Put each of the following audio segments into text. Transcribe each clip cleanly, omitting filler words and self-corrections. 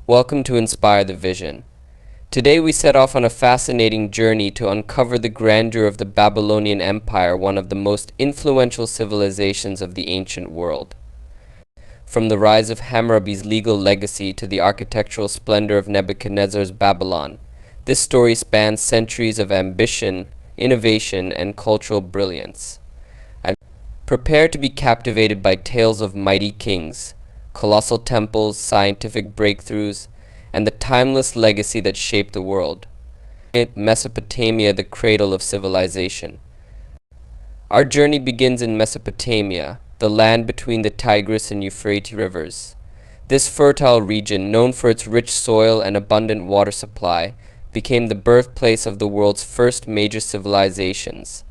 Welcome to Inspire the Vision. Today we set off on a fascinating journey to uncover the grandeur of the Babylonian Empire, one of the most influential civilizations of the ancient world. From the rise of Hammurabi's legal legacy to the architectural splendor of Nebuchadnezzar's Babylon, this story spans centuries of ambition, innovation, and cultural brilliance. Prepare to be captivated by tales of mighty kings, colossal temples, scientific breakthroughs, and the timeless legacy that shaped the world. Mesopotamia, the cradle of civilization. Our journey begins in Mesopotamia, the land between the Tigris and Euphrates rivers. This fertile region, known for its rich soil and abundant water supply, became the birthplace of the world's first major civilizations.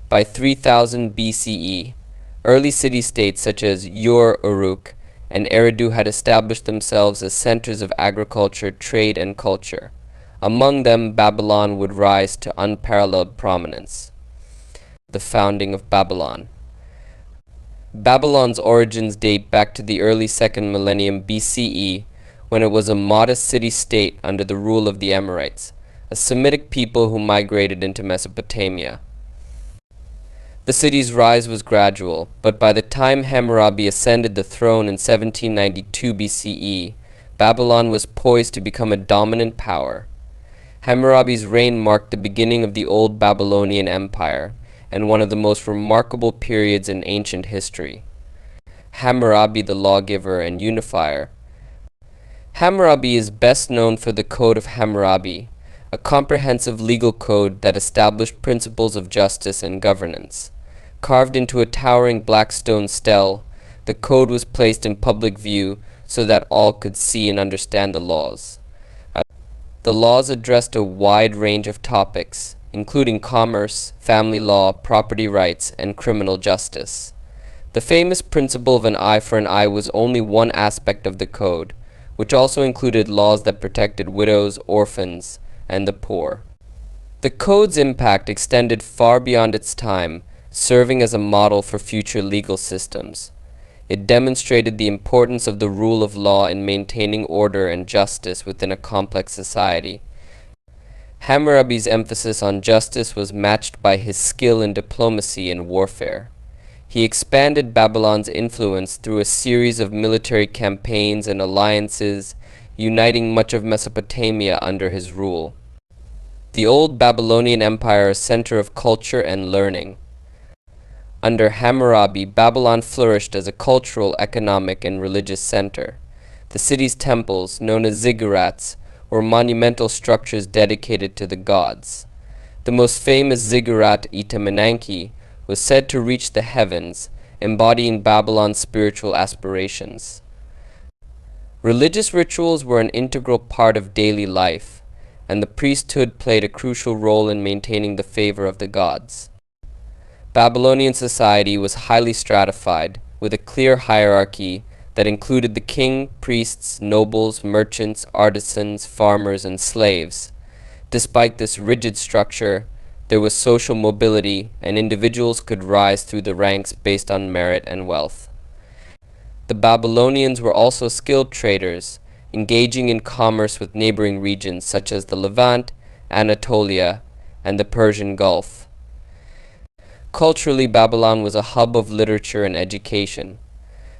By 3000 BCE, early city-states such as Uruk and Eridu had established themselves as centers of agriculture, trade, and culture. Among them, Babylon would rise to unparalleled prominence. The founding of Babylon. Babylon's origins date back to the early 2nd millennium BCE, when it was a modest city-state under the rule of the Amorites, a Semitic people who migrated into Mesopotamia. The city's rise was gradual, but by the time Hammurabi ascended the throne in 1792 BCE, Babylon was poised to become a dominant power. Hammurabi's reign marked the beginning of the Old Babylonian Empire, and one of the most remarkable periods in ancient history. Hammurabi, the lawgiver and unifier. Hammurabi is best known for the Code of Hammurabi, a comprehensive legal code that established principles of justice and governance. Carved into a towering black stone stele, the code was placed in public view so that all could see and understand the laws. The laws addressed a wide range of topics, including commerce, family law, property rights, and criminal justice. The famous principle of an eye for an eye was only one aspect of the code, which also included laws that protected widows, orphans, and the poor. The code's impact extended far beyond its time, serving as a model for future legal systems. It demonstrated the importance of the rule of law in maintaining order and justice within a complex society. Hammurabi's emphasis on justice was matched by his skill in diplomacy and warfare. He expanded Babylon's influence through a series of military campaigns and alliances, uniting much of Mesopotamia under his rule. The Old Babylonian Empire, a center of culture and learning. Under Hammurabi, Babylon flourished as a cultural, economic, and religious center. The city's temples, known as ziggurats, were monumental structures dedicated to the gods. The most famous ziggurat, Itaminanki, was said to reach the heavens, embodying Babylon's spiritual aspirations. Religious rituals were an integral part of daily life, and the priesthood played a crucial role in maintaining the favor of the gods. Babylonian society was highly stratified, with a clear hierarchy that included the king, priests, nobles, merchants, artisans, farmers, and slaves. Despite this rigid structure, there was social mobility, and individuals could rise through the ranks based on merit and wealth. The Babylonians were also skilled traders, engaging in commerce with neighboring regions such as the Levant, Anatolia, and the Persian Gulf. Culturally, Babylon was a hub of literature and education.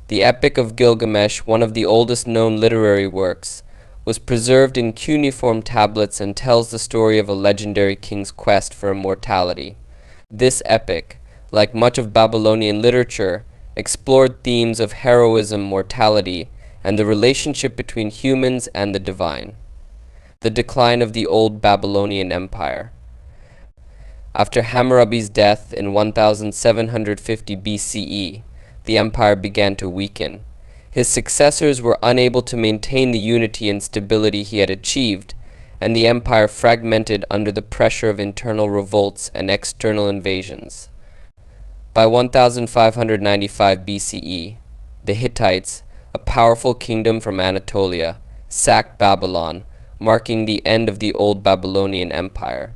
The Epic of Gilgamesh, one of the oldest known literary works, was preserved in cuneiform tablets and tells the story of a legendary king's quest for immortality. This epic, like much of Babylonian literature, explored themes of heroism, mortality, and the relationship between humans and the divine. The decline of the Old Babylonian Empire. After Hammurabi's death in 1750 BCE, the empire began to weaken. His successors were unable to maintain the unity and stability he had achieved, and the empire fragmented under the pressure of internal revolts and external invasions. By 1595 BCE, the Hittites, a powerful kingdom from Anatolia, sacked Babylon, marking the end of the Old Babylonian Empire.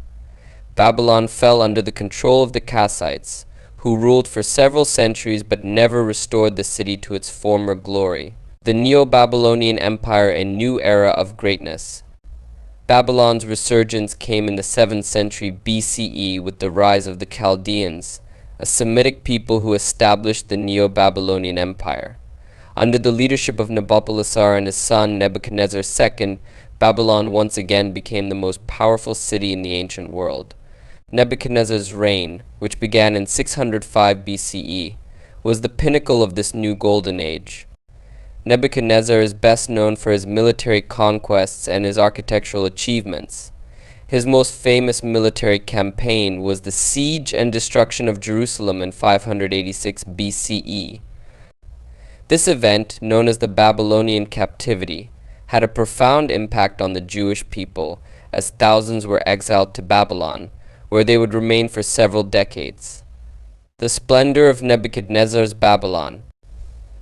Babylon fell under the control of the Kassites, who ruled for several centuries but never restored the city to its former glory. the Neo-Babylonian Empire a new era of greatness. Babylon's resurgence came in the 7th century BCE with the rise of the Chaldeans, a Semitic people who established the Neo-Babylonian Empire. Under the leadership of Nabopolassar and his son Nebuchadnezzar II, Babylon once again became the most powerful city in the ancient world. Nebuchadnezzar's reign, which began in 605 BCE, was the pinnacle of this new golden age. Nebuchadnezzar is best known for his military conquests and his architectural achievements. His most famous military campaign was the siege and destruction of Jerusalem in 586 BCE. This event, known as the Babylonian captivity, had a profound impact on the Jewish people, as thousands were exiled to Babylon, where they would remain for several decades. The splendor of Nebuchadnezzar's Babylon.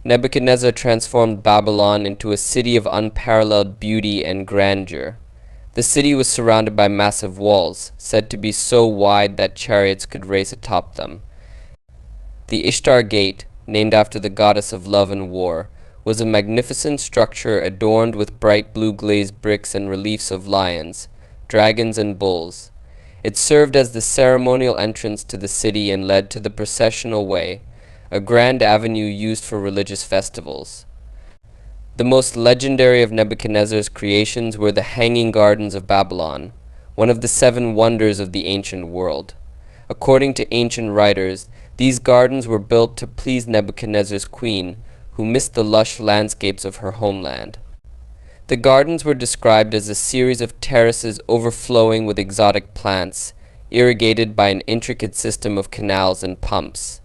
Nebuchadnezzar transformed Babylon into a city of unparalleled beauty and grandeur. The city was surrounded by massive walls, said to be so wide that chariots could race atop them. The Ishtar Gate, named after the goddess of love and war, was a magnificent structure adorned with bright blue glazed bricks and reliefs of lions, dragons, and bulls. It served as the ceremonial entrance to the city and led to the processional way, a grand avenue used for religious festivals. The most legendary of Nebuchadnezzar's creations were the Hanging Gardens of Babylon, one of the 7 wonders of the ancient world. According to ancient writers, these gardens were built to please Nebuchadnezzar's queen, who missed the lush landscapes of her homeland. The gardens were described as a series of terraces overflowing with exotic plants, irrigated by an intricate system of canals and pumps.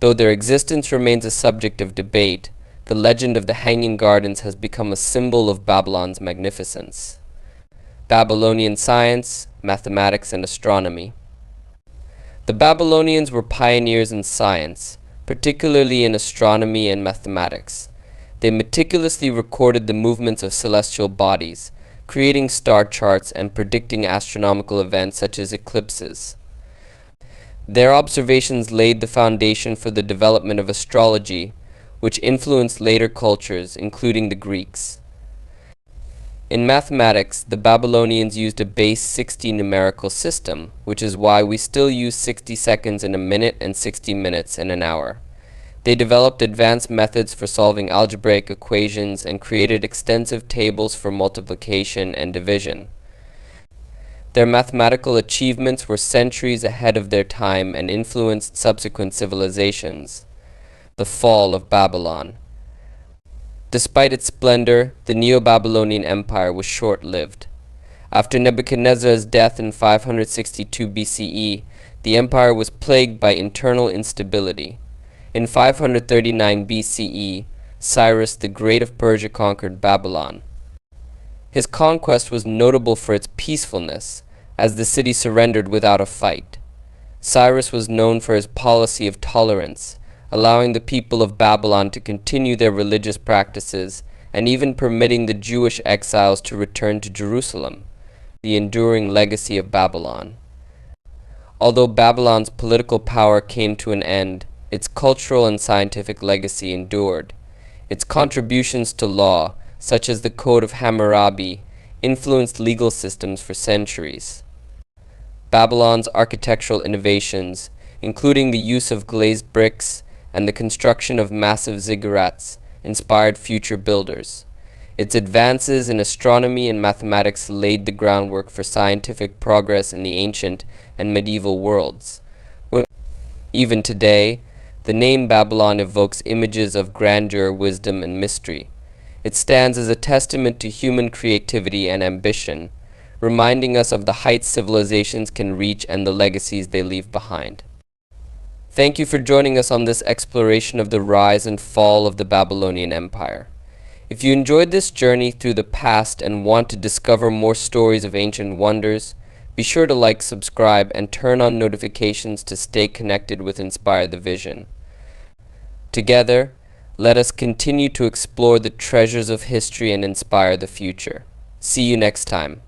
Though their existence remains a subject of debate, the legend of the Hanging Gardens has become a symbol of Babylon's magnificence. Babylonian science, mathematics, and astronomy. The Babylonians were pioneers in science, particularly in astronomy and mathematics. They meticulously recorded the movements of celestial bodies, creating star charts and predicting astronomical events such as eclipses. Their observations laid the foundation for the development of astrology, which influenced later cultures, including the Greeks. In mathematics, the Babylonians used a base 60 numerical system, which is why we still use 60 seconds in a minute and 60 minutes in an hour. They developed advanced methods for solving algebraic equations and created extensive tables for multiplication and division. Their mathematical achievements were centuries ahead of their time and influenced subsequent civilizations. The fall of Babylon. Despite its splendor, the Neo-Babylonian Empire was short-lived. After Nebuchadnezzar's death in 562 BCE, the empire was plagued by internal instability. In 539 BCE, Cyrus the Great of Persia conquered Babylon. His conquest was notable for its peacefulness, as the city surrendered without a fight. Cyrus was known for his policy of tolerance, allowing the people of Babylon to continue their religious practices and even permitting the Jewish exiles to return to Jerusalem, the enduring legacy of Babylon. Although Babylon's political power came to an end, its cultural and scientific legacy endured. Its contributions to law, such as the Code of Hammurabi, influenced legal systems for centuries. Babylon's architectural innovations, including the use of glazed bricks and the construction of massive ziggurats, inspired future builders. Its advances in astronomy and mathematics laid the groundwork for scientific progress in the ancient and medieval worlds. Even today, the name Babylon evokes images of grandeur, wisdom, and mystery. It stands as a testament to human creativity and ambition, reminding us of the heights civilizations can reach and the legacies they leave behind. Thank you for joining us on this exploration of the rise and fall of the Babylonian Empire. If you enjoyed this journey through the past and want to discover more stories of ancient wonders, be sure to like, subscribe, and turn on notifications to stay connected with Inspire the Vision. Together, let us continue to explore the treasures of history and inspire the future. See you next time.